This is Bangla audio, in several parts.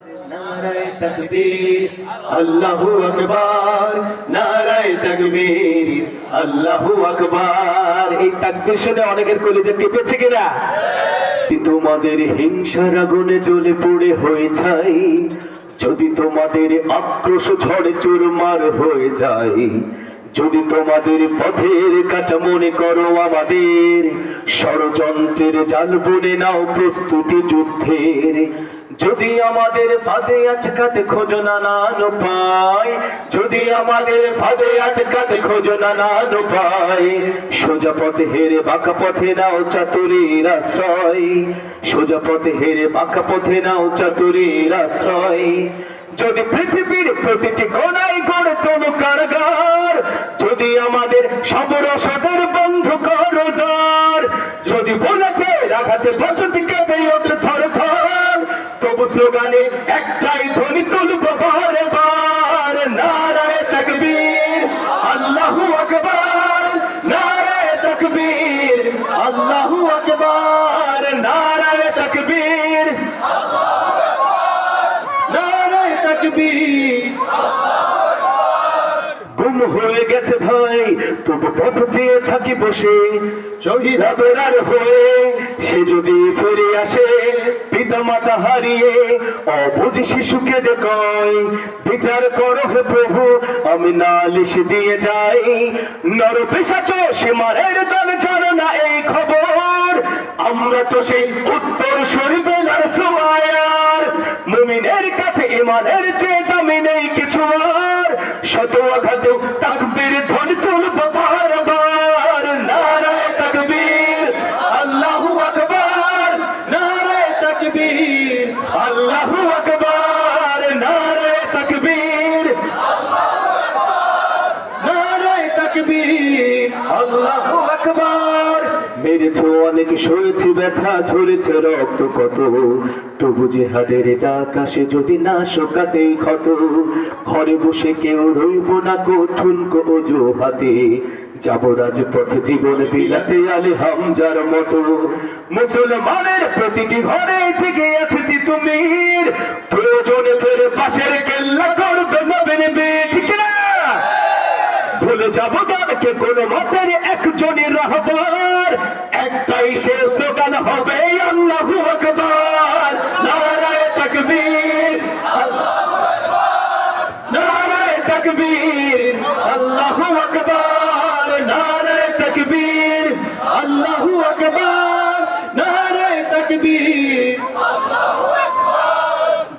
নারায়ে তাকবীর আল্লাহু আকবার, নারায়ে তাকবীর আল্লাহু আকবার। এই তাকবীর শুনে অনেকের কলিজা কেঁপেছে কিনা? তোমাদের হিংসার আগুনে জ্বলে পুড়ে হয়ে যায়, যদি তোমাদের আক্রোশ ঝড়ে চুরমার হয়ে যায়, যদি তোমাদের পথের কাটা মনে করো আমাদের, ষড়যন্ত্রের জাল বুনে নাও প্রস্তুতি যুদ্ধের। যদি আমাদের ফাঁদে আটকাতে খোঁজো নানান উপায়, যদি আমাদের ফাঁদে আটকাতে খোঁজো নানান উপায়, সোজা পথে হেরে বাঁকা পথে নাও চাতুরীর আশ্রয়, সোজা পথে হেরে বাঁকা পথে নাও চাতুরীর আশ্রয়। যদি পৃথিবীর প্রতিটি কোণায় গড়ে তোলো কারাগার, যদি আমাদের সব রসদের বন্ধ করো দ্বার, যদি বলেছে আঘাতে বসতি কেঁপে ওঠে থর থর, তবু স্লোগানে একটাই ধ্বনি তুলবো বারে বার, নারায়ে তাকবীর আল্লাহু আকবার, নারায়ে তাকবীর আল্লাহু আকবার, নারায়ে তাকবীর নারায়ে তাকবীর। গুম হয়ে গেছে ভাই তবু পথ চেয়ে থাকি বসে, শহীদ আবরার হয়ে সে যদি ফিরে আসে, পিতা মাতা হারিয়ে অবুঝ শিশুকে দেখায়, বিচার করো হে প্রভু আমি নালিশ দিয়ে যাই, নর পিশাচ সীমারের দল জানো না এই খবর, আমরা তো সেই উত্তর শরীফের সোয়ায়ার, মুমিনের কাছে ঈমানের চেয়ে দামি নেই কিছু আর, শত আঘাতে তাকবীর ধ্বনি তুলবো বারবার, নারায়ে তাকবীর আল্লাহু আকবার, নারায়ে তাকবীর আল্লাহু আকবার, নারায়ে তাকবীর নারায়ে তাকবীর আল্লাহু আকবার। মেরেছো অনেক সয়েছি ব্যথা, ঝরেছে রক্ত কত, তবু জিহাদের ডাক আসে যদি না শোকাতেই ক্ষত, ঘরে বসে কেউ রইব না কঠুন অজুহাতে, যাব রাজপথে জীবন বিলাতে আলে হামজার মতো, মুসলমানের প্রতিটি ঘরে জেগে আছে তিতুমির, প্রয়োজনে ফেরে পাশের কেল্লা করবে নবীর বীর, ঠিক না? ভুলে যাবো দলকে কোন মতের একজনই রাহবার, একটাই সে স্লোগান হবে আল্লাহু আকবার, নারায়ে তাকবীর নারায়ে তাকবীর আল্লাহু আকবার, নারায়ে তাকবীর আল্লাহু আকবার, নারায়ে তাকবীর।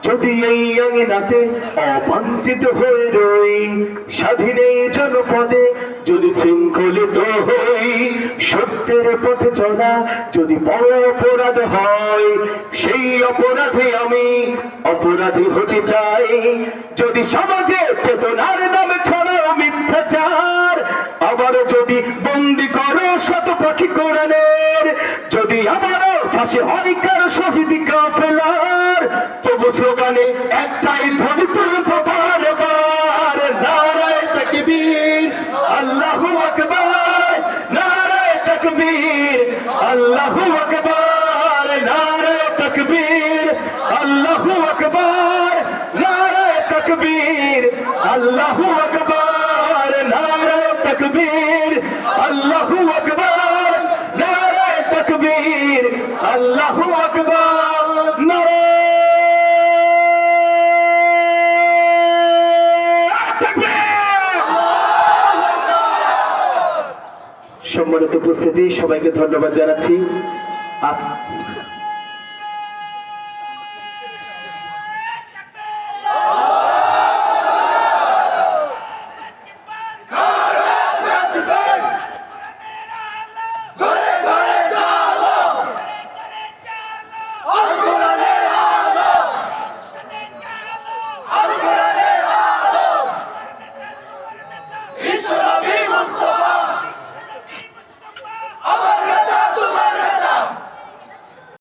যদি এই আঙিনাতে অবাঞ্ছিত হয়ে রই, স্বাধীনে জনপদে যদি শৃঙ্খলিত হই, সত্যের পথে চলা যদি বড় অপরাধ হয়, সেই অপরাধে আমি অপরাধী হতে চাই, যদি সমাজে চেতনার নামে ছড়াও মিথ্যাচার, আবারও যদি বন্দি করো শত পাখি কোরআনের, যদি আবারও ফাঁসি হয় কারো শহীদ কাফেলার, তবু স্লোগানে একটাই ধ্বনি তুলবো বারবার, নারায়ে তাকবীর আল্লাহু আকবার, নারায়ে তাকবীর আল্লাহু আকবার, নারায়ে তাকবীর আল্লাহু আকবার, নারায়ে তাকবীর আল্লাহু আকবার, নারায়ে তাকবীর আল্লাহু আকবার, নারায়ে তাকবীর আল্লাহু আকবার, নারায়ে সম্মানিত উপস্থিতি, সবাইকে ধন্যবাদ জানাচ্ছি।